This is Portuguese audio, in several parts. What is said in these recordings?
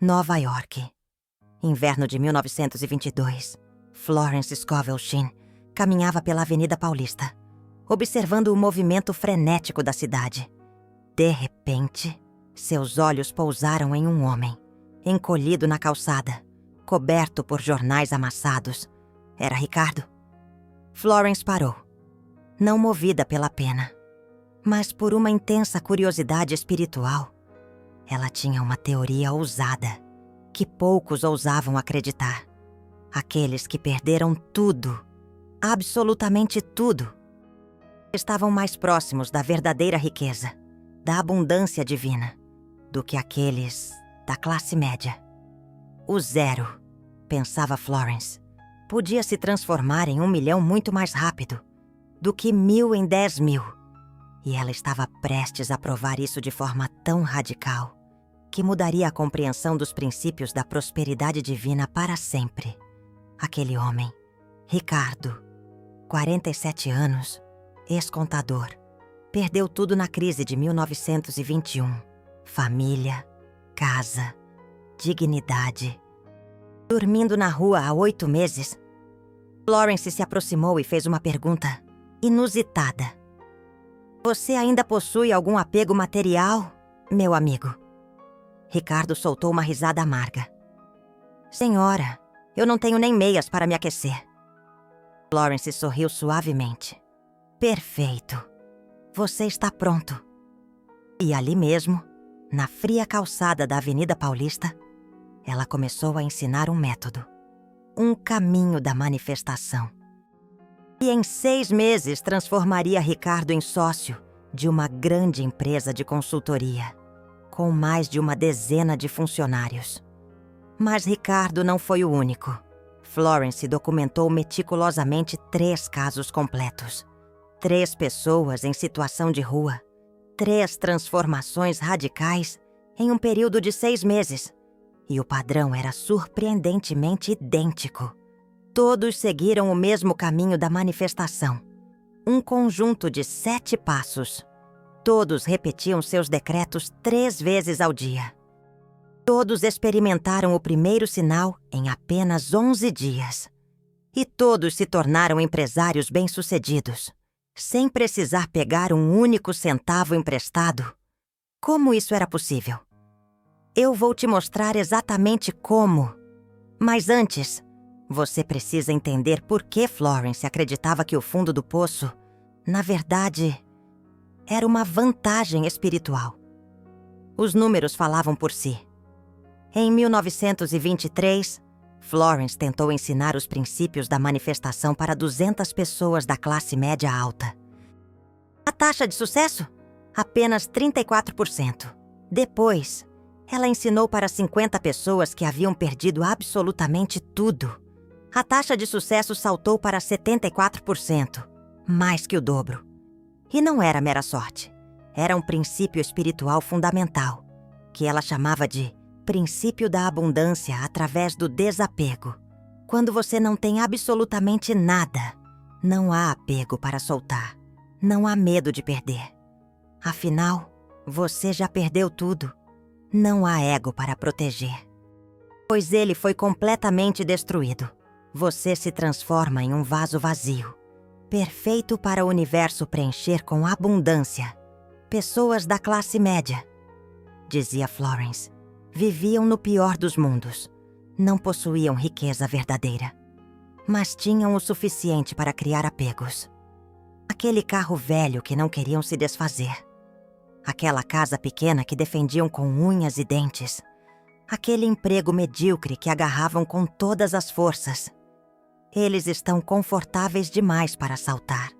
Nova York. Inverno de 1922. Florence Scovel Shinn caminhava pela Avenida Paulista, observando o movimento frenético da cidade. De repente, seus olhos pousaram em um homem, encolhido na calçada, coberto por jornais amassados. Era Ricardo. Florence parou, não movida pela pena, mas por uma intensa curiosidade espiritual. Ela tinha uma teoria ousada, que poucos ousavam acreditar. Aqueles que perderam tudo, absolutamente tudo, estavam mais próximos da verdadeira riqueza, da abundância divina, do que aqueles da classe média. O zero, pensava Florence, podia se transformar em 1 milhão muito mais rápido do que 1000 em 10.000. E ela estava prestes a provar isso de forma tão radical que mudaria a compreensão dos princípios da prosperidade divina para sempre. Aquele homem, Ricardo, 47 anos, ex-contador, perdeu tudo na crise de 1921. Família, casa, dignidade. Dormindo na rua há 8 meses, Florence se aproximou e fez uma pergunta inusitada. Você ainda possui algum apego material, meu amigo? Ricardo soltou uma risada amarga. Senhora, eu não tenho nem meias para me aquecer. Florence sorriu suavemente. Perfeito. Você está pronto. E ali mesmo, na fria calçada da Avenida Paulista, ela começou a ensinar um método. Um caminho da manifestação. E em 6 meses transformaria Ricardo em sócio de uma grande empresa de consultoria, com mais de uma dezena de funcionários. Mas Ricardo não foi o único. Florence documentou meticulosamente 3 casos completos. 3 pessoas em situação de rua. 3 transformações radicais em um período de 6 meses. E o padrão era surpreendentemente idêntico. Todos seguiram o mesmo caminho da manifestação. Um conjunto de 7 passos. Todos repetiam seus decretos 3 vezes ao dia. Todos experimentaram o primeiro sinal em apenas 11 dias. E todos se tornaram empresários bem-sucedidos, sem precisar pegar um único centavo emprestado. Como isso era possível? Eu vou te mostrar exatamente como. Mas antes, você precisa entender por que Florence acreditava que o fundo do poço, na verdade, era uma vantagem espiritual. Os números falavam por si. Em 1923, Florence tentou ensinar os princípios da manifestação para 200 pessoas da classe média alta. A taxa de sucesso? Apenas 34%. Depois, ela ensinou para 50 pessoas que haviam perdido absolutamente tudo. A taxa de sucesso saltou para 74%, mais que o dobro. E não era mera sorte. Era um princípio espiritual fundamental, que ela chamava de princípio da abundância através do desapego. Quando você não tem absolutamente nada, não há apego para soltar. Não há medo de perder. Afinal, você já perdeu tudo. Não há ego para proteger. Pois ele foi completamente destruído. Você se transforma em um vaso vazio, perfeito para o universo preencher com abundância. Pessoas da classe média, dizia Florence, viviam no pior dos mundos. Não possuíam riqueza verdadeira, mas tinham o suficiente para criar apegos. Aquele carro velho que não queriam se desfazer. Aquela casa pequena que defendiam com unhas e dentes. Aquele emprego medíocre que agarravam com todas as forças. Eles estão confortáveis demais para saltar,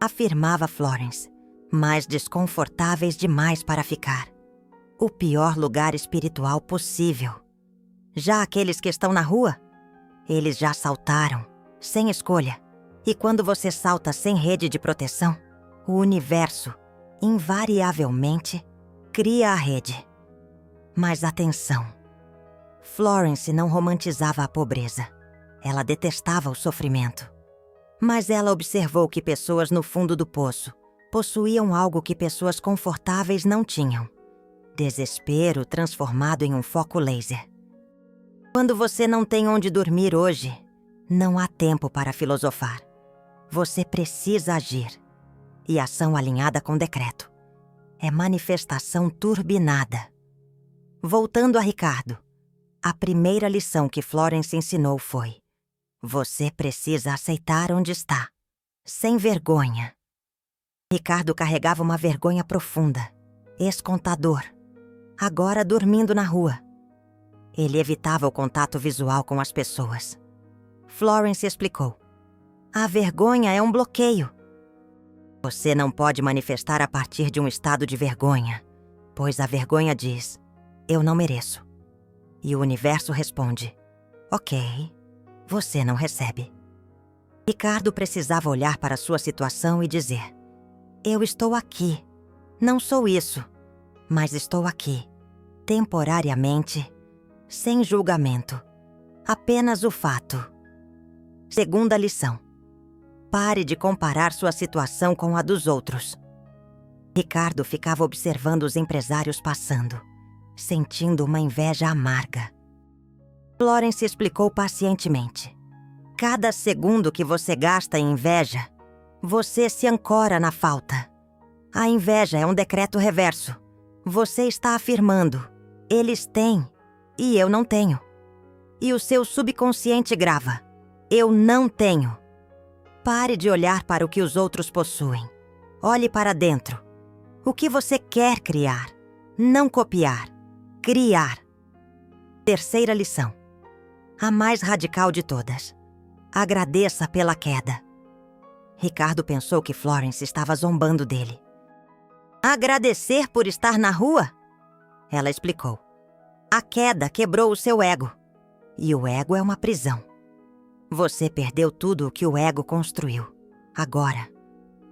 afirmava Florence, mas desconfortáveis demais para ficar. O pior lugar espiritual possível. Já aqueles que estão na rua, eles já saltaram, sem escolha. E quando você salta sem rede de proteção, o universo, invariavelmente, cria a rede. Mas atenção, Florence não romantizava a pobreza. Ela detestava o sofrimento. Mas ela observou que pessoas no fundo do poço possuíam algo que pessoas confortáveis não tinham: Desespero transformado em um foco laser. Quando você não tem onde dormir hoje, não há tempo para filosofar. Você precisa agir. E ação alinhada com decreto. É manifestação turbinada. Voltando a Ricardo, a primeira lição que Florence ensinou foi: você precisa aceitar onde está, sem vergonha. Ricardo carregava uma vergonha profunda, ex-contador, agora dormindo na rua. Ele evitava o contato visual com as pessoas. Florence explicou: a vergonha é um bloqueio. Você não pode manifestar a partir de um estado de vergonha, pois a vergonha diz: eu não mereço. E o universo responde: ok, você não recebe. Ricardo precisava olhar para sua situação e dizer: eu estou aqui, não sou isso, mas estou aqui, temporariamente, sem julgamento, apenas o fato. Segunda lição: pare de comparar sua situação com a dos outros. Ricardo ficava observando os empresários passando, sentindo uma inveja amarga. Florence explicou pacientemente: cada segundo que você gasta em inveja, você se ancora na falta. A inveja é um decreto reverso. Você está afirmando: eles têm e eu não tenho. E o seu subconsciente grava: eu não tenho. Pare de olhar para o que os outros possuem. Olhe para dentro. O que você quer criar? Não copiar. Criar. Terceira lição. A mais radical de todas. Agradeça pela queda. Ricardo pensou que Florence estava zombando dele. Agradecer por estar na rua? Ela explicou. A queda quebrou o seu ego. E o ego é uma prisão. Você perdeu tudo o que o ego construiu. Agora,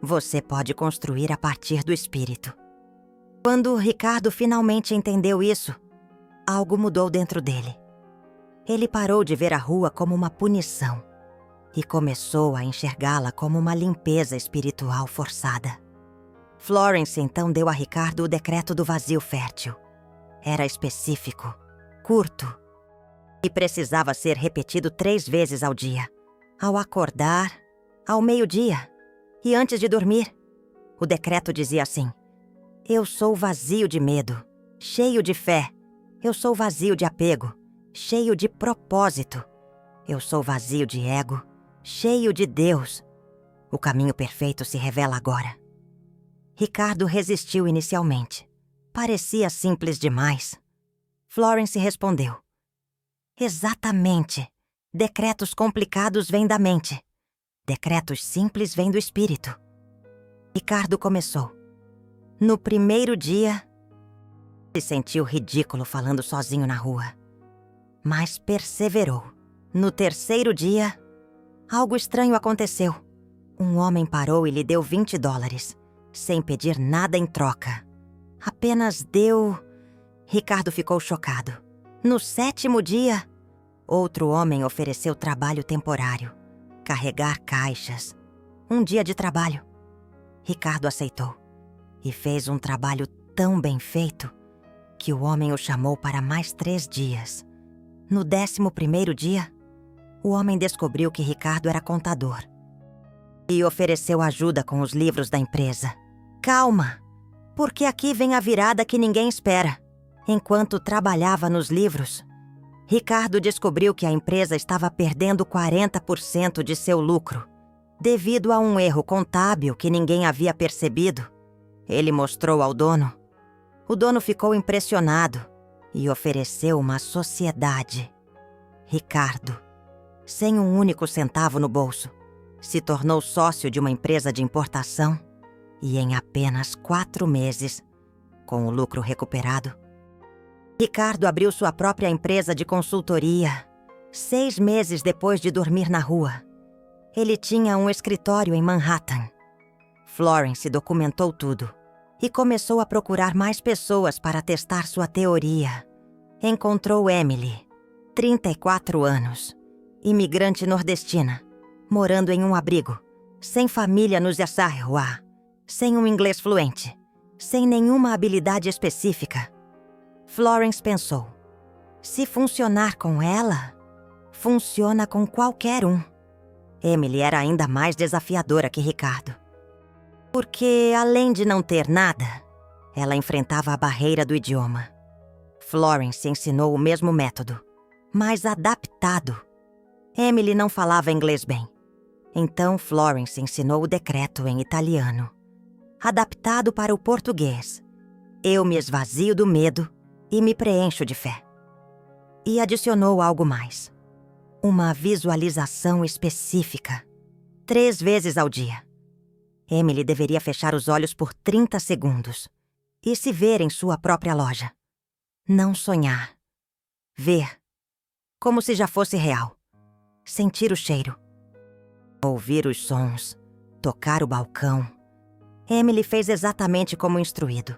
você pode construir a partir do espírito. Quando Ricardo finalmente entendeu isso, algo mudou dentro dele. Ele parou de ver a rua como uma punição e começou a enxergá-la como uma limpeza espiritual forçada. Florence então deu a Ricardo o decreto do vazio fértil. Era específico, curto, e precisava ser repetido 3 vezes ao dia. Ao acordar, ao meio-dia e antes de dormir. O decreto dizia assim: eu sou vazio de medo, cheio de fé. Eu sou vazio de apego, cheio de propósito. Eu sou vazio de ego, cheio de Deus. O caminho perfeito se revela agora. Ricardo resistiu inicialmente. Parecia simples demais. Florence respondeu: exatamente. Decretos complicados vêm da mente. Decretos simples vêm do espírito. Ricardo começou. No primeiro dia, se sentiu ridículo falando sozinho na rua. Mas perseverou. No terceiro dia, algo estranho aconteceu. Um homem parou e lhe deu $20, sem pedir nada em troca. Apenas deu... Ricardo ficou chocado. No 7º dia, outro homem ofereceu trabalho temporário. Carregar caixas. Um dia de trabalho. Ricardo aceitou. E fez um trabalho tão bem feito que o homem o chamou para mais 3 dias. No 11º dia, o homem descobriu que Ricardo era contador e ofereceu ajuda com os livros da empresa. Calma, porque aqui vem a virada que ninguém espera. Enquanto trabalhava nos livros, Ricardo descobriu que a empresa estava perdendo 40% de seu lucro, devido a um erro contábil que ninguém havia percebido. Ele mostrou ao dono. O dono ficou impressionado e ofereceu uma sociedade. Ricardo, sem um único centavo no bolso, se tornou sócio de uma empresa de importação e em apenas 4 meses, com o lucro recuperado, Ricardo abriu sua própria empresa de consultoria 6 meses depois de dormir na rua. Ele tinha um escritório em Manhattan. Florence documentou tudo e começou a procurar mais pessoas para testar sua teoria. Encontrou Emily, 34 anos, imigrante nordestina, morando em um abrigo, sem família nos Yassarwa, sem um inglês fluente, sem nenhuma habilidade específica. Florence pensou: se funcionar com ela, funciona com qualquer um. Emily era ainda mais desafiadora que Ricardo. Porque, além de não ter nada, ela enfrentava a barreira do idioma. Florence ensinou o mesmo método, mas adaptado. Emily não falava inglês bem. Então Florence ensinou o decreto em italiano, adaptado para o português. Eu me esvazio do medo e me preencho de fé. E adicionou algo mais. Uma visualização específica, 3 vezes ao dia. Emily deveria fechar os olhos por 30 segundos e se ver em sua própria loja. Não sonhar. Ver. Como se já fosse real. Sentir o cheiro. Ouvir os sons. Tocar o balcão. Emily fez exatamente como instruído.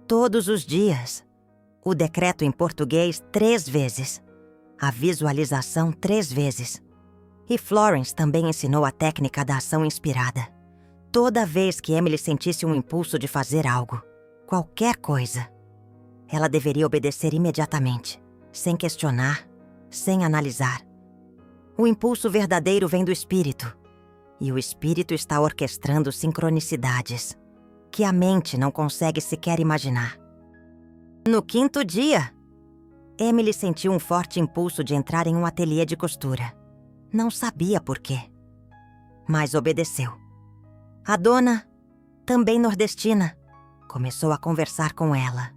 Todos os dias. O decreto em português 3 vezes. A visualização 3 vezes. E Florence também ensinou a técnica da ação inspirada. Toda vez que Emily sentisse um impulso de fazer algo, qualquer coisa, ela deveria obedecer imediatamente, sem questionar, sem analisar. O impulso verdadeiro vem do espírito, e o espírito está orquestrando sincronicidades que a mente não consegue sequer imaginar. No 5º dia, Emily sentiu um forte impulso de entrar em um ateliê de costura. Não sabia por quê, mas obedeceu. A dona, também nordestina, começou a conversar com ela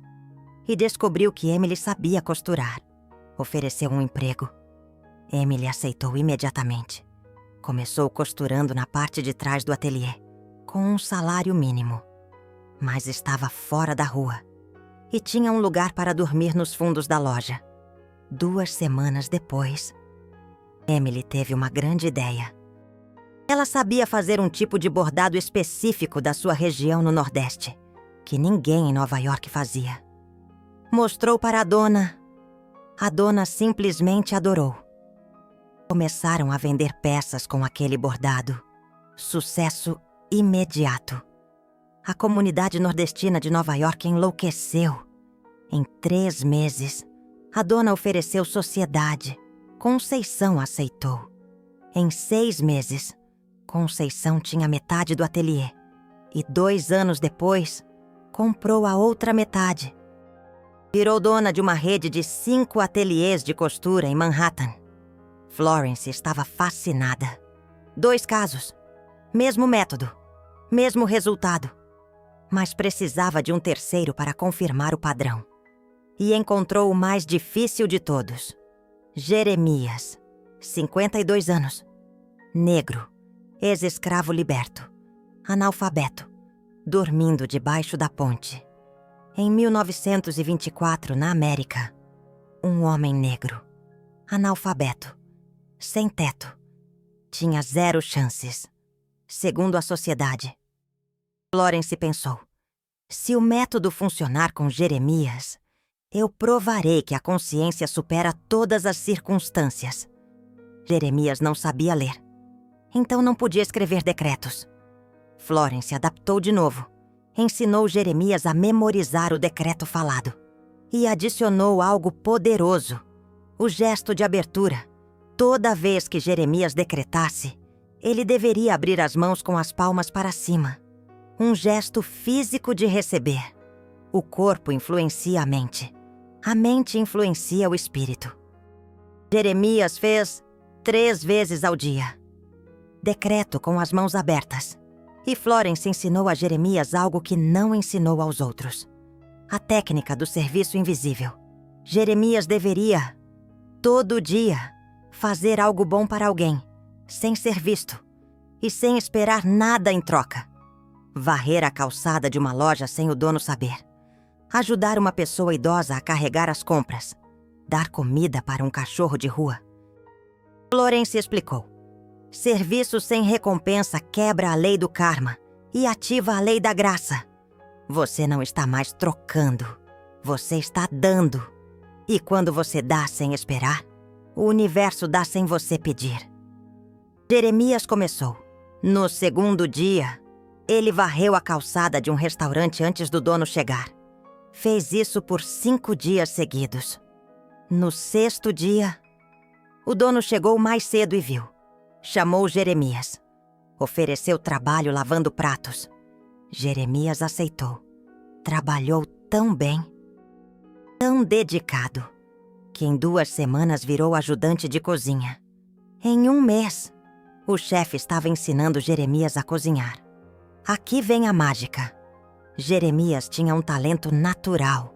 e descobriu que Emily sabia costurar. Ofereceu um emprego. Emily aceitou imediatamente. Começou costurando na parte de trás do ateliê, com um salário mínimo. Mas estava fora da rua e tinha um lugar para dormir nos fundos da loja. 2 semanas depois, Emily teve uma grande ideia. Ela sabia fazer um tipo de bordado específico da sua região no Nordeste, que ninguém em Nova York fazia. Mostrou para a dona. A dona simplesmente adorou. Começaram a vender peças com aquele bordado. Sucesso imediato. A comunidade nordestina de Nova York enlouqueceu. Em 3 meses, a dona ofereceu sociedade. Conceição aceitou. Em 6 meses, Conceição tinha metade do ateliê. E 2 anos depois, comprou a outra metade. Virou dona de uma rede de 5 ateliês de costura em Manhattan. Florence estava fascinada. 2 casos. Mesmo método. Mesmo resultado. Mas precisava de um terceiro para confirmar o padrão. E encontrou o mais difícil de todos. Jeremias, 52 anos. Negro. Ex-escravo liberto. Analfabeto. Dormindo debaixo da ponte. Em 1924, na América, um homem negro. Analfabeto. Sem teto. Tinha 0 chances. Segundo a sociedade. Florence pensou: se o método funcionar com Jeremias, eu provarei que a consciência supera todas as circunstâncias. Jeremias não sabia ler. Então não podia escrever decretos. Florence adaptou de novo. Ensinou Jeremias a memorizar o decreto falado. E adicionou algo poderoso. O gesto de abertura. Toda vez que Jeremias decretasse, ele deveria abrir as mãos com as palmas para cima. Um gesto físico de receber. O corpo influencia a mente. A mente influencia o espírito. Jeremias fez 3 vezes ao dia. Decreto com as mãos abertas. E Florence ensinou a Jeremias algo que não ensinou aos outros. A técnica do serviço invisível. Jeremias deveria, todo dia, fazer algo bom para alguém, sem ser visto e sem esperar nada em troca. Varrer a calçada de uma loja sem o dono saber. Ajudar uma pessoa idosa a carregar as compras. Dar comida para um cachorro de rua. Florence explicou. Serviço sem recompensa quebra a lei do karma e ativa a lei da graça. Você não está mais trocando, você está dando. E quando você dá sem esperar, o universo dá sem você pedir. Jeremias começou. No 2º dia, ele varreu a calçada de um restaurante antes do dono chegar. Fez isso por 5 dias seguidos. No 6º dia, o dono chegou mais cedo e viu. Chamou Jeremias. Ofereceu trabalho lavando pratos. Jeremias aceitou. Trabalhou tão bem, tão dedicado, que em 2 semanas virou ajudante de cozinha. Em 1 mês, o chefe estava ensinando Jeremias a cozinhar. Aqui vem a mágica. Jeremias tinha um talento natural.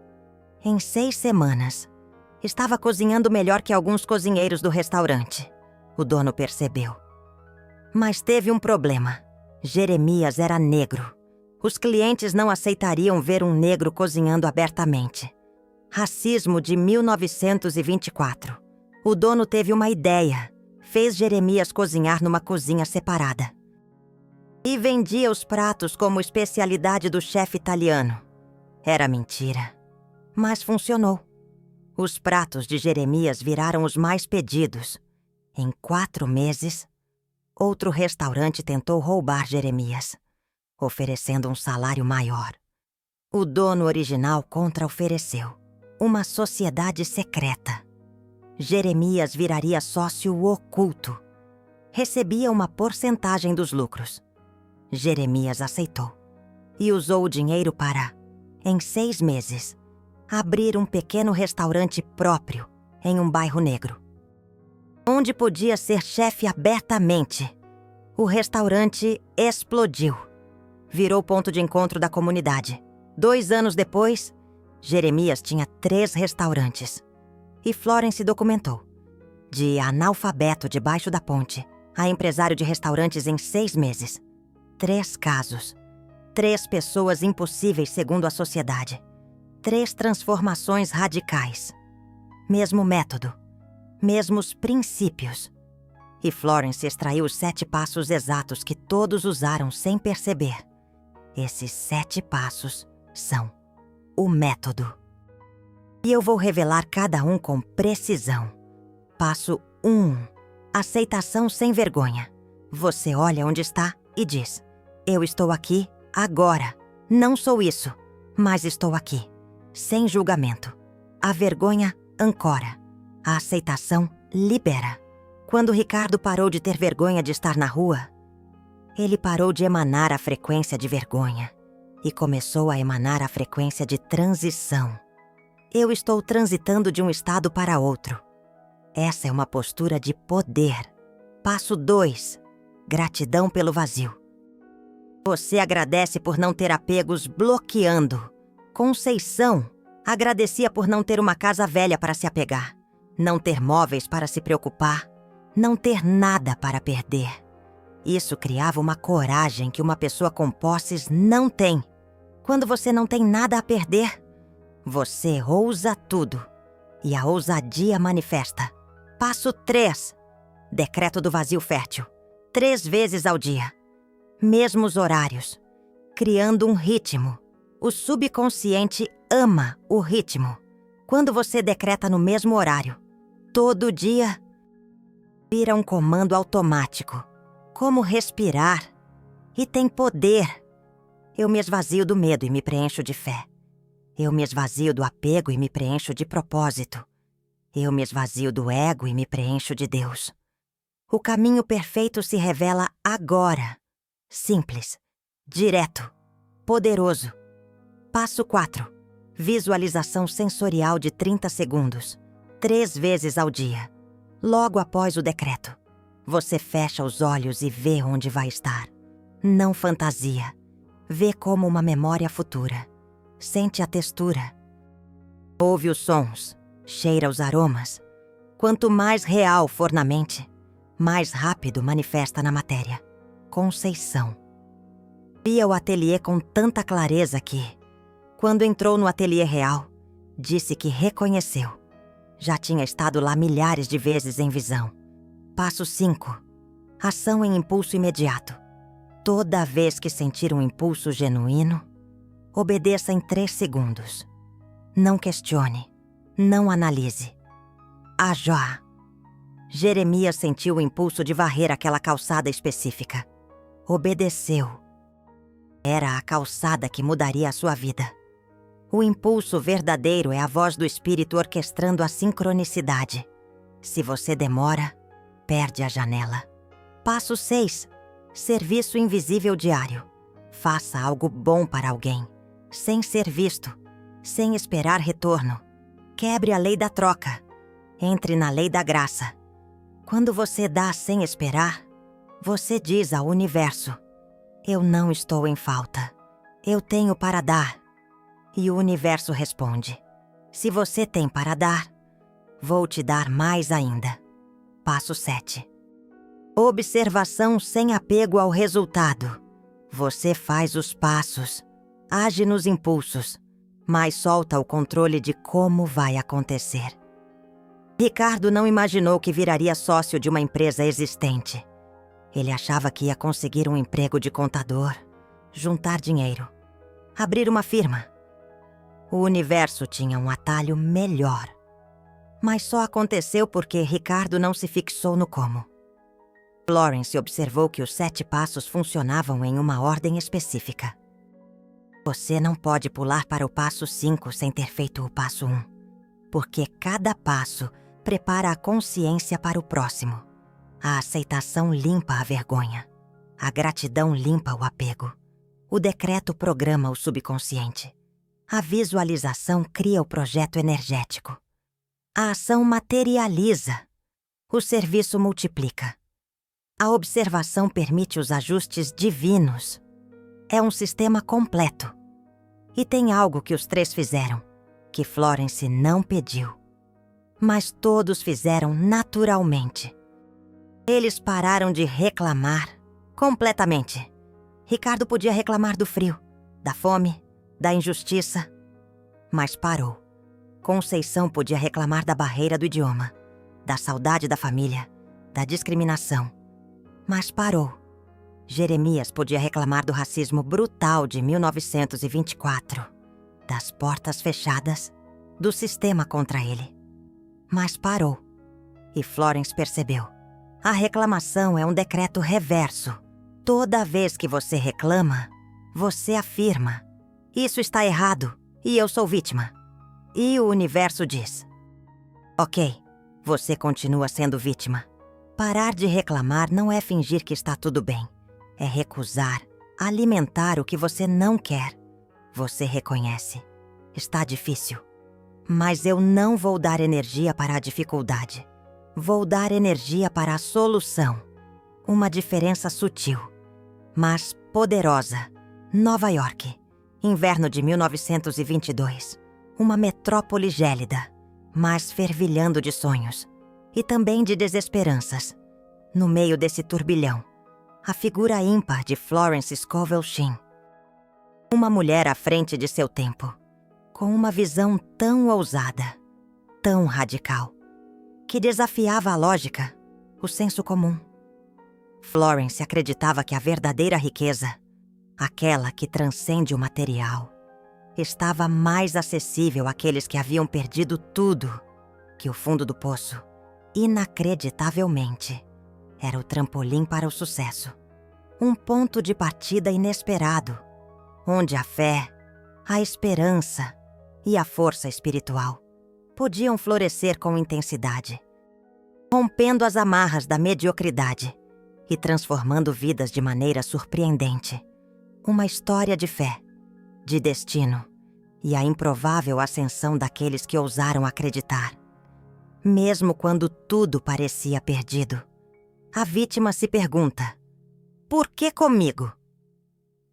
Em 6 semanas, estava cozinhando melhor que alguns cozinheiros do restaurante. O dono percebeu. Mas teve um problema. Jeremias era negro. Os clientes não aceitariam ver um negro cozinhando abertamente. Racismo de 1924. O dono teve uma ideia. Fez Jeremias cozinhar numa cozinha separada. E vendia os pratos como especialidade do chefe italiano. Era mentira. Mas funcionou. Os pratos de Jeremias viraram os mais pedidos. Em 4 meses, outro restaurante tentou roubar Jeremias, oferecendo um salário maior. O dono original contra-ofereceu. Uma sociedade secreta. Jeremias viraria sócio oculto. Recebia uma porcentagem dos lucros. Jeremias aceitou e usou o dinheiro para, em 6 meses, abrir um pequeno restaurante próprio em um bairro negro, onde podia ser chefe abertamente. O restaurante explodiu. Virou ponto de encontro da comunidade. 2 anos depois, Jeremias tinha 3 restaurantes. E Florence documentou. De analfabeto debaixo da ponte a empresário de restaurantes em 6 meses. 3 casos. 3 pessoas impossíveis segundo a sociedade. 3 transformações radicais. Mesmo método. Mesmos princípios. E Florence extraiu os 7 passos exatos que todos usaram sem perceber. Esses 7 passos são o método. E eu vou revelar cada um com precisão. Passo 1. Aceitação sem vergonha. Você olha onde está e diz: eu estou aqui agora. Não sou isso, mas estou aqui. Sem julgamento. A vergonha ancora. A aceitação libera. Quando Ricardo parou de ter vergonha de estar na rua, ele parou de emanar a frequência de vergonha e começou a emanar a frequência de transição. Eu estou transitando de um estado para outro. Essa é uma postura de poder. Passo 2. Gratidão pelo vazio. Você agradece por não ter apegos bloqueando. Conceição agradecia por não ter uma casa velha para se apegar, não ter móveis para se preocupar, não ter nada para perder. Isso criava uma coragem que uma pessoa com posses não tem. Quando você não tem nada a perder, você ousa tudo. E a ousadia manifesta. Passo 3. Decreto do vazio fértil. 3 vezes ao dia. Mesmos horários. Criando um ritmo. O subconsciente ama o ritmo. Quando você decreta no mesmo horário, todo dia, vira um comando automático. Como respirar. E tem poder. Eu me esvazio do medo e me preencho de fé. Eu me esvazio do apego e me preencho de propósito. Eu me esvazio do ego e me preencho de Deus. O caminho perfeito se revela agora. Simples, direto, poderoso. Passo 4. Visualização sensorial de 30 segundos. 3 vezes ao dia. Logo após o decreto. Você fecha os olhos e vê onde vai estar. Não fantasia. Vê como uma memória futura. Sente a textura. Ouve os sons. Cheira os aromas. Quanto mais real for na mente, mais rápido manifesta na matéria. Conceição. Via o ateliê com tanta clareza que, quando entrou no ateliê real, disse que reconheceu. Já tinha estado lá milhares de vezes em visão. Passo 5. Ação em impulso imediato. Toda vez que sentir um impulso genuíno, obedeça em 3 segundos. Não questione. Não analise. Aja. Jeremias sentiu o impulso de varrer aquela calçada específica. Obedeceu. Era a calçada que mudaria a sua vida. O impulso verdadeiro é a voz do espírito orquestrando a sincronicidade. Se você demora, perde a janela. Passo 6. Serviço invisível diário. Faça algo bom para alguém, sem ser visto, sem esperar retorno. Quebre a lei da troca. Entre na lei da graça. Quando você dá sem esperar, você diz ao universo: eu não estou em falta. Eu tenho para dar. E o universo responde: se você tem para dar, vou te dar mais ainda. Passo 7. Observação sem apego ao resultado. Você faz os passos, age nos impulsos, mas solta o controle de como vai acontecer. Ricardo não imaginou que viraria sócio de uma empresa existente. Ele achava que ia conseguir um emprego de contador, juntar dinheiro, abrir uma firma. O universo tinha um atalho melhor. Mas só aconteceu porque Ricardo não se fixou no como. Florence observou que os 7 passos funcionavam em uma ordem específica. Você não pode pular para o passo 5 sem ter feito o passo 1, porque cada passo prepara a consciência para o próximo. A aceitação limpa a vergonha. A gratidão limpa o apego. O decreto programa o subconsciente. A visualização cria o projeto energético. A ação materializa. O serviço multiplica. A observação permite os ajustes divinos. É um sistema completo. E tem algo que os 3 fizeram, que Florence não pediu. Mas todos fizeram naturalmente. Eles pararam de reclamar completamente. Ricardo podia reclamar do frio, da fome, da injustiça, mas parou. Conceição podia reclamar da barreira do idioma, da saudade da família, da discriminação, mas parou. Jeremias podia reclamar do racismo brutal de 1924, das portas fechadas, do sistema contra ele, mas parou. E Florence percebeu. A reclamação é um decreto reverso. Toda vez que você reclama, você afirma: isso está errado e eu sou vítima. E o universo diz: ok, você continua sendo vítima. Parar de reclamar não é fingir que está tudo bem. É recusar, alimentar o que você não quer. Você reconhece: está difícil. Mas eu não vou dar energia para a dificuldade. Vou dar energia para a solução. Uma diferença sutil, mas poderosa. Nova York, inverno de 1922. Uma metrópole gélida, mas fervilhando de sonhos. E também de desesperanças. No meio desse turbilhão, a figura ímpar de Florence Scovel Shinn. Uma mulher à frente de seu tempo, com uma visão tão ousada, tão radical, que desafiava a lógica, o senso comum. Florence acreditava que a verdadeira riqueza, aquela que transcende o material, estava mais acessível àqueles que haviam perdido tudo, que o fundo do poço, inacreditavelmente, era o trampolim para o sucesso. Um ponto de partida inesperado, onde a fé, a esperança e a força espiritual podiam florescer com intensidade, rompendo as amarras da mediocridade e transformando vidas de maneira surpreendente. Uma história de fé, de destino e a improvável ascensão daqueles que ousaram acreditar. Mesmo quando tudo parecia perdido, a vítima se pergunta: por que comigo?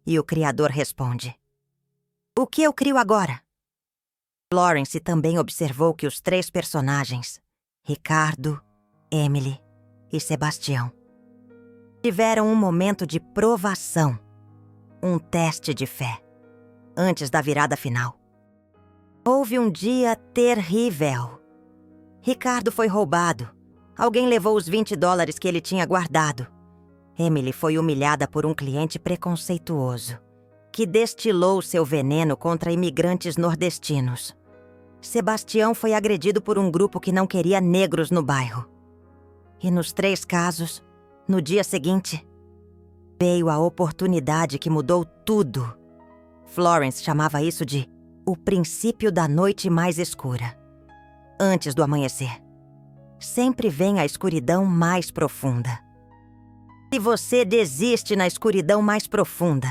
E o Criador responde: o que eu crio agora? Florence também observou que os 3 personagens, Ricardo, Emily e Sebastião, tiveram um momento de provação, um teste de fé, antes da virada final. Houve um dia terrível. Ricardo foi roubado. Alguém levou os $20 que ele tinha guardado. Emily foi humilhada por um cliente preconceituoso, que destilou seu veneno contra imigrantes nordestinos. Sebastião foi agredido por um grupo que não queria negros no bairro. E nos 3 casos, no dia seguinte, veio a oportunidade que mudou tudo. Florence chamava isso de o princípio da noite mais escura. Antes do amanhecer, sempre vem a escuridão mais profunda. Se você desiste na escuridão mais profunda,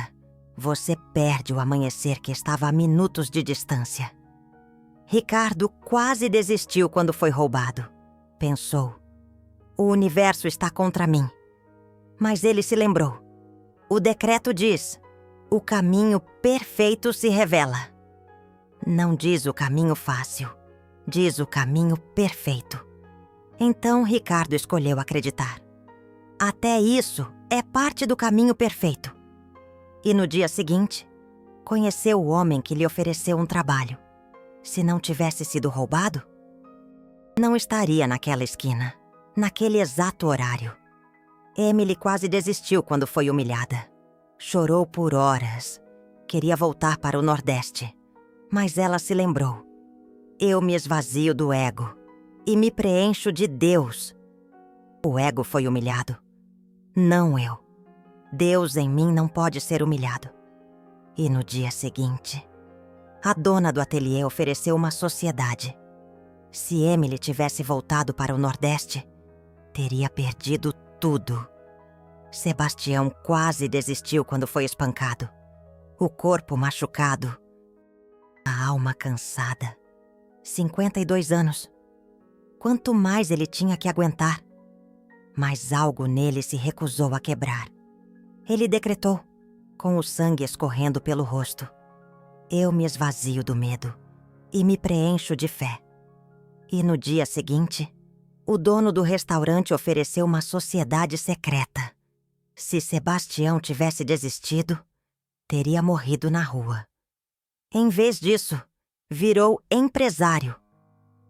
você perde o amanhecer que estava a minutos de distância. Ricardo quase desistiu quando foi roubado. Pensou: o universo está contra mim. Mas ele se lembrou. O decreto diz: o caminho perfeito se revela. Não diz o caminho fácil, diz o caminho perfeito. Então Ricardo escolheu acreditar. Até isso é parte do caminho perfeito. E no dia seguinte, conheceu o homem que lhe ofereceu um trabalho. Se não tivesse sido roubado, não estaria naquela esquina, naquele exato horário. Emily quase desistiu quando foi humilhada. Chorou por horas. Queria voltar para o Nordeste. Mas ela se lembrou: eu me esvazio do ego e me preencho de Deus. O ego foi humilhado, não eu. Deus em mim não pode ser humilhado. E no dia seguinte, a dona do ateliê ofereceu uma sociedade. Se Emily tivesse voltado para o Nordeste, teria perdido tudo. Sebastião quase desistiu quando foi espancado. O corpo machucado, a alma cansada. 52 anos. Quanto mais ele tinha que aguentar, mas algo nele se recusou a quebrar. Ele decretou, com o sangue escorrendo pelo rosto: eu me esvazio do medo e me preencho de fé. E no dia seguinte, o dono do restaurante ofereceu uma sociedade secreta. Se Sebastião tivesse desistido, teria morrido na rua. Em vez disso, virou empresário.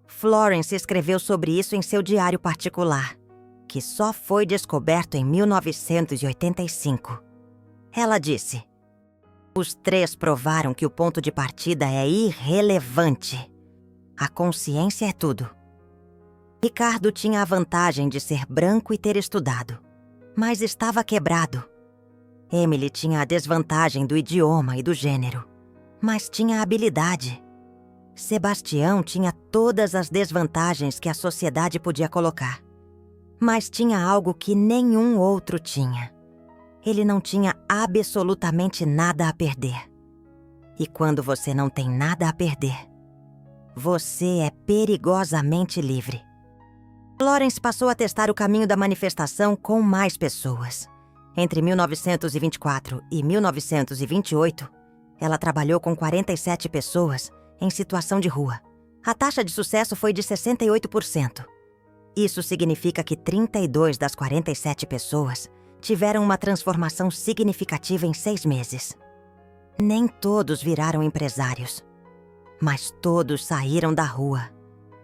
Florence escreveu sobre isso em seu diário particular, que só foi descoberto em 1985. Ela disse: os três provaram que o ponto de partida é irrelevante. A consciência é tudo. Ricardo tinha a vantagem de ser branco e ter estudado, mas estava quebrado. Emily tinha a desvantagem do idioma e do gênero, mas tinha a habilidade. Sebastião tinha todas as desvantagens que a sociedade podia colocar, mas tinha algo que nenhum outro tinha. Ele não tinha absolutamente nada a perder. E quando você não tem nada a perder, você é perigosamente livre. Florence passou a testar o caminho da manifestação com mais pessoas. Entre 1924 e 1928, ela trabalhou com 47 pessoas em situação de rua. A taxa de sucesso foi de 68%. Isso significa que 32 das 47 pessoas tiveram uma transformação significativa em 6 meses. Nem todos viraram empresários, mas todos saíram da rua.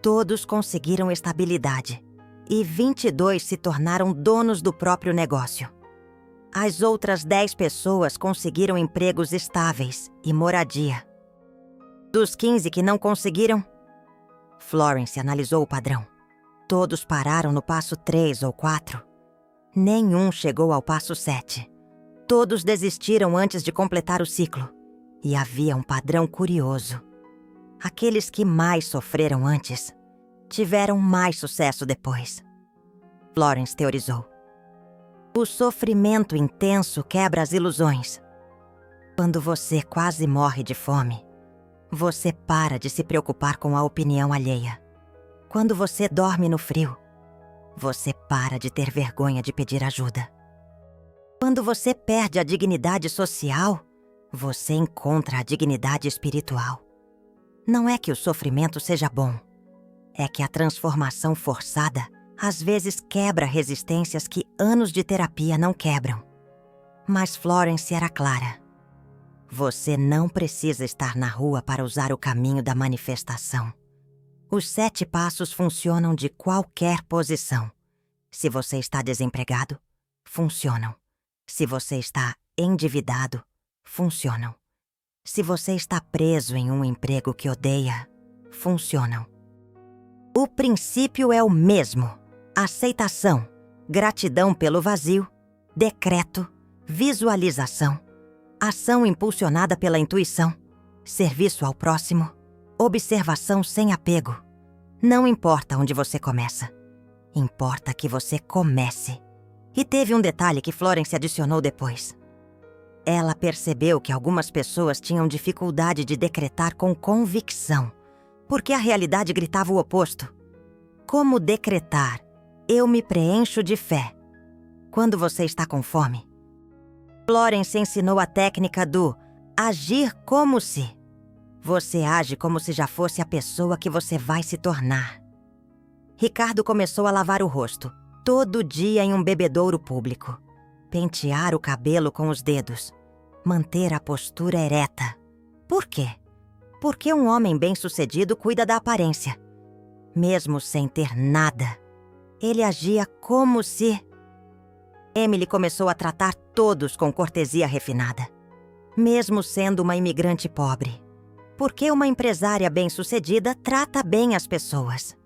Todos conseguiram estabilidade e 22 se tornaram donos do próprio negócio. As outras 10 pessoas conseguiram empregos estáveis e moradia. Dos 15 que não conseguiram, Florence analisou o padrão. Todos pararam no passo 3 ou 4. Nenhum chegou ao passo 7. Todos desistiram antes de completar o ciclo. E havia um padrão curioso. Aqueles que mais sofreram antes tiveram mais sucesso depois. Florence teorizou: o sofrimento intenso quebra as ilusões. Quando você quase morre de fome, você para de se preocupar com a opinião alheia. Quando você dorme no frio, você para de ter vergonha de pedir ajuda. Quando você perde a dignidade social, você encontra a dignidade espiritual. Não é que o sofrimento seja bom, é que a transformação forçada às vezes quebra resistências que anos de terapia não quebram. Mas Florence era clara: você não precisa estar na rua para usar o caminho da manifestação. Os 7 passos funcionam de qualquer posição. Se você está desempregado, funcionam. Se você está endividado, funcionam. Se você está preso em um emprego que odeia, funcionam. O princípio é o mesmo: aceitação, gratidão pelo vazio, decreto, visualização, ação impulsionada pela intuição, serviço ao próximo, observação sem apego. Não importa onde você começa, importa que você comece. E teve um detalhe que Florence adicionou depois. Ela percebeu que algumas pessoas tinham dificuldade de decretar com convicção, porque a realidade gritava o oposto. Como decretar? Eu me preencho de fé. Quando você está com fome, Florence ensinou a técnica do agir como se. Você age como se já fosse a pessoa que você vai se tornar. Ricardo começou a lavar o rosto, todo dia em um bebedouro público. Pentear o cabelo com os dedos. Manter a postura ereta. Por quê? Porque um homem bem-sucedido cuida da aparência. Mesmo sem ter nada, ele agia como se... Emily começou a tratar todos com cortesia refinada, mesmo sendo uma imigrante pobre. Porque uma empresária bem-sucedida trata bem as pessoas.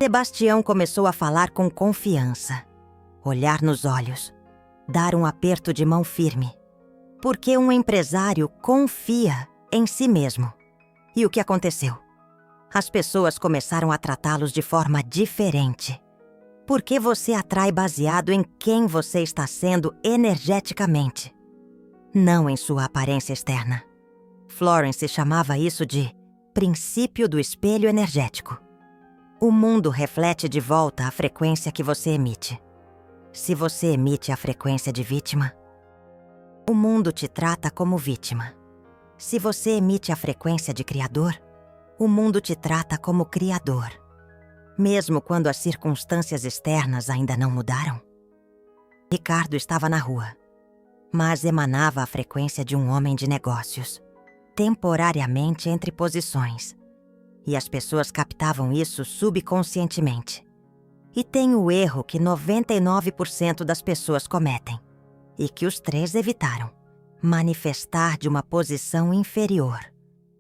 Sebastião começou a falar com confiança, olhar nos olhos, dar um aperto de mão firme. Porque um empresário confia em si mesmo. E o que aconteceu? As pessoas começaram a tratá-los de forma diferente. Porque você atrai baseado em quem você está sendo energeticamente, não em sua aparência externa. Florence chamava isso de princípio do espelho energético. O mundo reflete de volta a frequência que você emite. Se você emite a frequência de vítima, o mundo te trata como vítima. Se você emite a frequência de criador, o mundo te trata como criador. Mesmo quando as circunstâncias externas ainda não mudaram. Ricardo estava na rua, mas emanava a frequência de um homem de negócios, temporariamente entre posições. E as pessoas captavam isso subconscientemente. E tem o erro que 99% das pessoas cometem, e que os 3 evitaram: manifestar de uma posição inferior,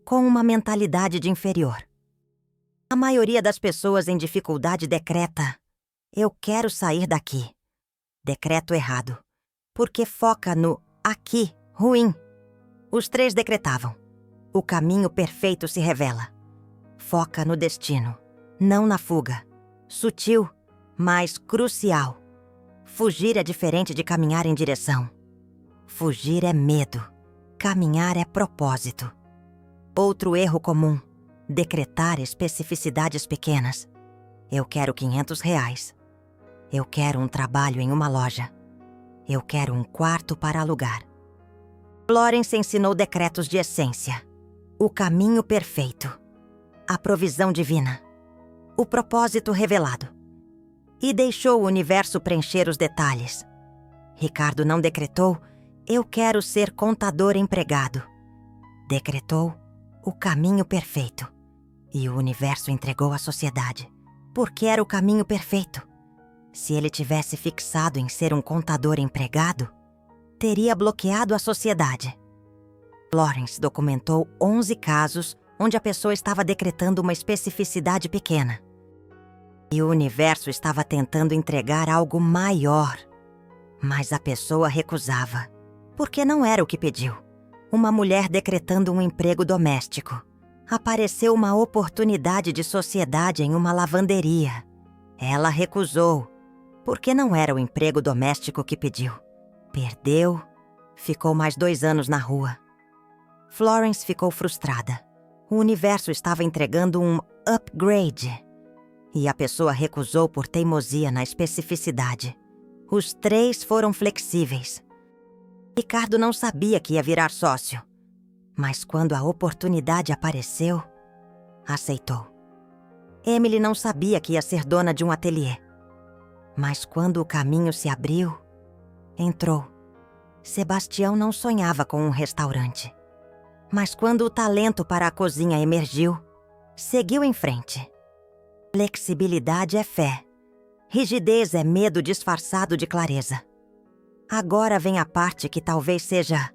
com uma mentalidade de inferior. A maioria das pessoas em dificuldade decreta: eu quero sair daqui. Decreto errado, porque foca no aqui, ruim. Os 3 decretavam: o caminho perfeito se revela. Foca no destino, não na fuga. Sutil, mas crucial. Fugir é diferente de caminhar em direção. Fugir é medo, caminhar é propósito. Outro erro comum: decretar especificidades pequenas. Eu quero R$500. Eu quero um trabalho em uma loja. Eu quero um quarto para alugar. Florence ensinou decretos de essência. O caminho perfeito. A provisão divina. O propósito revelado. E deixou o universo preencher os detalhes. Ricardo não decretou: eu quero ser contador empregado. Decretou: o caminho perfeito. E o universo entregou à sociedade, porque era o caminho perfeito. Se ele tivesse fixado em ser um contador empregado, teria bloqueado a sociedade. Florence documentou 11 casos onde a pessoa estava decretando uma especificidade pequena. E o universo estava tentando entregar algo maior. Mas a pessoa recusava, porque não era o que pediu. Uma mulher decretando um emprego doméstico. Apareceu uma oportunidade de sociedade em uma lavanderia. Ela recusou, porque não era o emprego doméstico que pediu. Perdeu, ficou mais 2 anos na rua. Florence ficou frustrada. O universo estava entregando um upgrade. E a pessoa recusou por teimosia na especificidade. Os 3 foram flexíveis. Ricardo não sabia que ia virar sócio. Mas quando a oportunidade apareceu, aceitou. Emily não sabia que ia ser dona de um ateliê. Mas quando o caminho se abriu, entrou. Sebastião não sonhava com um restaurante. Mas quando o talento para a cozinha emergiu, seguiu em frente. Flexibilidade é fé. Rigidez é medo disfarçado de clareza. Agora vem a parte que talvez seja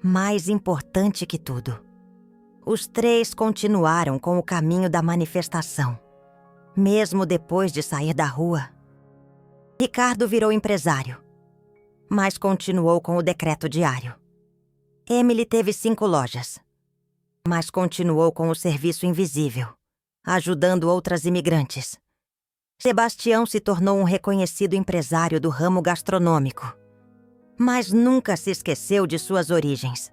mais importante que tudo. Os 3 continuaram com o caminho da manifestação, mesmo depois de sair da rua. Ricardo virou empresário, mas continuou com o decreto diário. Emily teve 5 lojas, mas continuou com o serviço invisível, ajudando outras imigrantes. Sebastião se tornou um reconhecido empresário do ramo gastronômico, mas nunca se esqueceu de suas origens.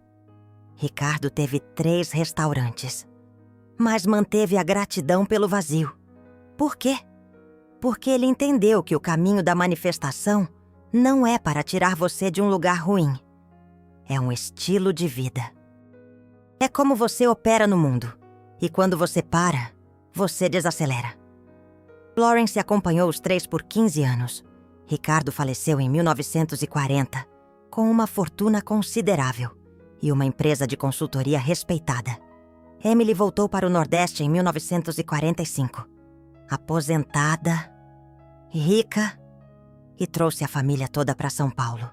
Ricardo teve 3 restaurantes, mas manteve a gratidão pelo vazio. Por quê? Porque ele entendeu que o caminho da manifestação não é para tirar você de um lugar ruim. É um estilo de vida. É como você opera no mundo, e quando você para, você desacelera. Florence acompanhou os 3 por 15 anos. Ricardo faleceu em 1940, com uma fortuna considerável e uma empresa de consultoria respeitada. Emily voltou para o Nordeste em 1945, aposentada, rica, e trouxe a família toda para São Paulo.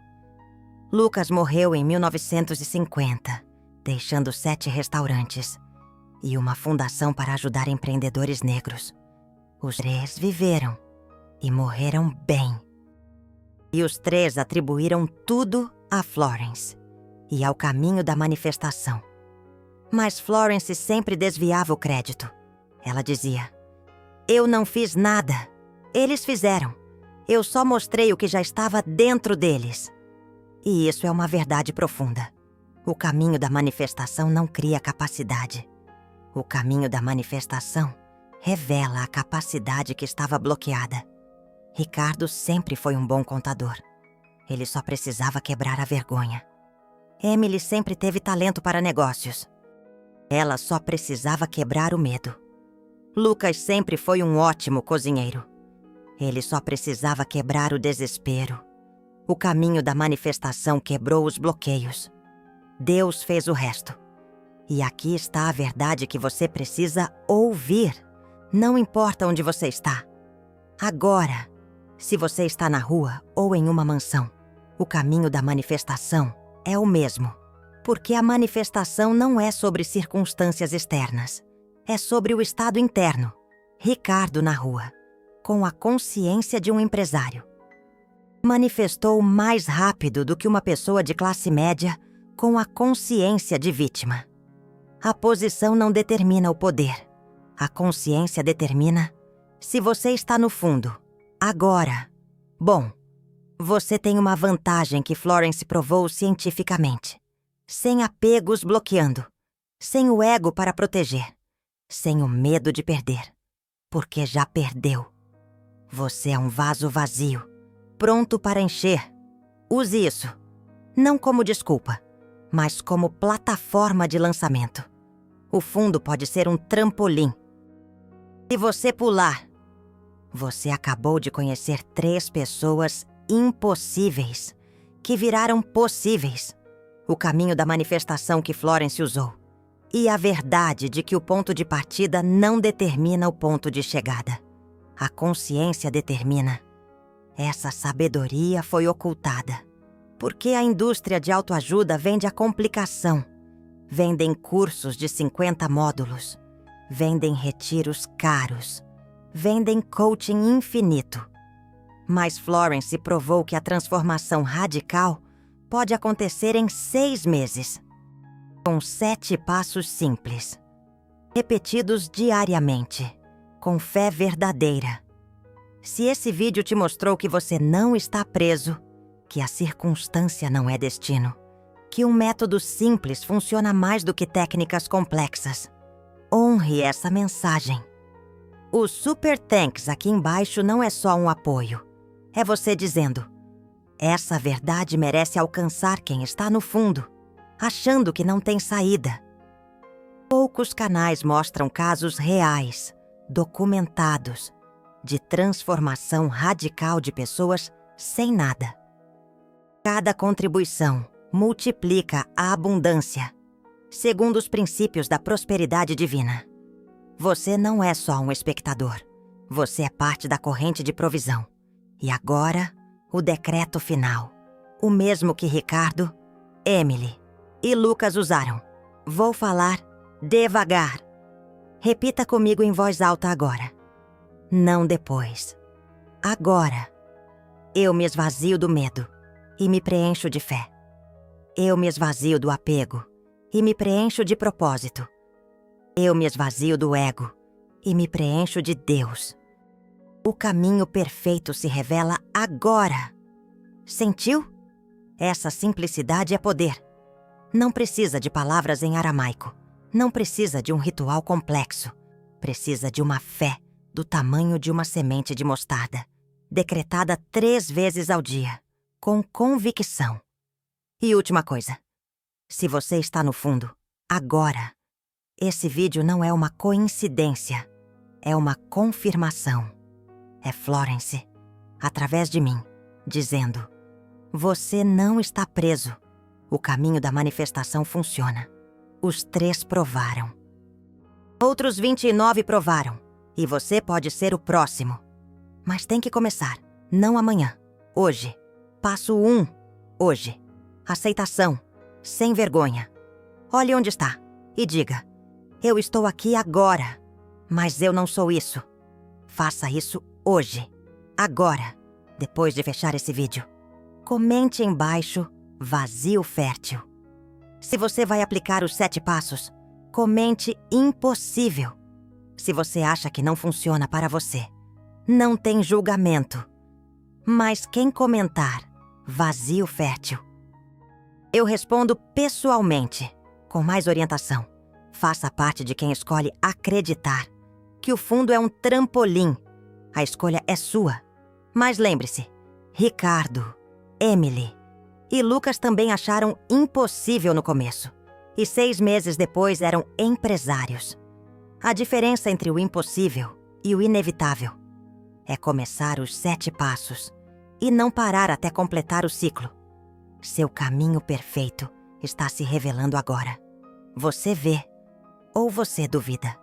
Lucas morreu em 1950, deixando 7 restaurantes e uma fundação para ajudar empreendedores negros. Os 3 viveram e morreram bem. E os 3 atribuíram tudo a Florence e ao caminho da manifestação. Mas Florence sempre desviava o crédito. Ela dizia: "Eu não fiz nada. Eles fizeram. Eu só mostrei o que já estava dentro deles." E isso é uma verdade profunda. O caminho da manifestação não cria capacidade. O caminho da manifestação revela a capacidade que estava bloqueada. Ricardo sempre foi um bom contador. Ele só precisava quebrar a vergonha. Emily sempre teve talento para negócios. Ela só precisava quebrar o medo. Lucas sempre foi um ótimo cozinheiro. Ele só precisava quebrar o desespero. O caminho da manifestação quebrou os bloqueios. Deus fez o resto. E aqui está a verdade que você precisa ouvir. Não importa onde você está. Agora, se você está na rua ou em uma mansão, o caminho da manifestação é o mesmo. Porque a manifestação não é sobre circunstâncias externas. É sobre o estado interno. Ricardo na rua, com a consciência de um empresário, manifestou mais rápido do que uma pessoa de classe média com a consciência de vítima. A posição não determina o poder. A consciência determina se você está no fundo. Agora. Bom, você tem uma vantagem que Florence provou cientificamente. Sem apegos bloqueando. Sem o ego para proteger. Sem o medo de perder. Porque já perdeu. Você é um vaso vazio, pronto para encher. Use isso, não como desculpa, mas como plataforma de lançamento. O fundo pode ser um trampolim. Se você pular, você acabou de conhecer 3 pessoas impossíveis que viraram possíveis. O caminho da manifestação que Florence usou. E a verdade de que o ponto de partida não determina o ponto de chegada. A consciência determina. Essa sabedoria foi ocultada. Porque a indústria de autoajuda vende a complicação. Vendem cursos de 50 módulos. Vendem retiros caros. Vendem coaching infinito. Mas Florence provou que a transformação radical pode acontecer em 6 meses. Com 7 passos simples. Repetidos diariamente. Com fé verdadeira. Se esse vídeo te mostrou que você não está preso, que a circunstância não é destino, que um método simples funciona mais do que técnicas complexas, honre essa mensagem. O Super Thanks aqui embaixo não é só um apoio. É você dizendo: essa verdade merece alcançar quem está no fundo, achando que não tem saída. Poucos canais mostram casos reais, documentados, de transformação radical de pessoas sem nada. Cada contribuição multiplica a abundância, segundo os princípios da prosperidade divina. Você não é só um espectador. Você é parte da corrente de provisão. E agora, o decreto final. O mesmo que Ricardo, Emily e Lucas usaram. Vou falar devagar. Repita comigo em voz alta agora. Não depois. Agora. Eu me esvazio do medo e me preencho de fé. Eu me esvazio do apego e me preencho de propósito. Eu me esvazio do ego e me preencho de Deus. O caminho perfeito se revela agora. Sentiu? Essa simplicidade é poder. Não precisa de palavras em aramaico. Não precisa de um ritual complexo. Precisa de uma fé do tamanho de uma semente de mostarda, decretada 3 vezes ao dia, com convicção. E última coisa. Se você está no fundo, agora, esse vídeo não é uma coincidência. É uma confirmação. É Florence, através de mim, dizendo: você não está preso. O caminho da manifestação funciona. Os 3 provaram. Outros 29 provaram. E você pode ser o próximo. Mas tem que começar. Não amanhã. Hoje. Passo 1. Hoje. Aceitação. Sem vergonha. Olhe onde está. E diga: eu estou aqui agora. Mas eu não sou isso. Faça isso hoje. Agora. Depois de fechar esse vídeo. Comente embaixo: vazio fértil. Se você vai aplicar os 7 passos, comente impossível. Se você acha que não funciona para você, não tem julgamento. Mas quem comentar vazio fértil, eu respondo pessoalmente, com mais orientação. Faça parte de quem escolhe acreditar que o fundo é um trampolim. A escolha é sua. Mas lembre-se, Ricardo, Emily e Lucas também acharam impossível no começo. E 6 meses depois eram empresários. A diferença entre o impossível e o inevitável é começar os 7 passos e não parar até completar o ciclo. Seu caminho perfeito está se revelando agora. Você vê ou você duvida?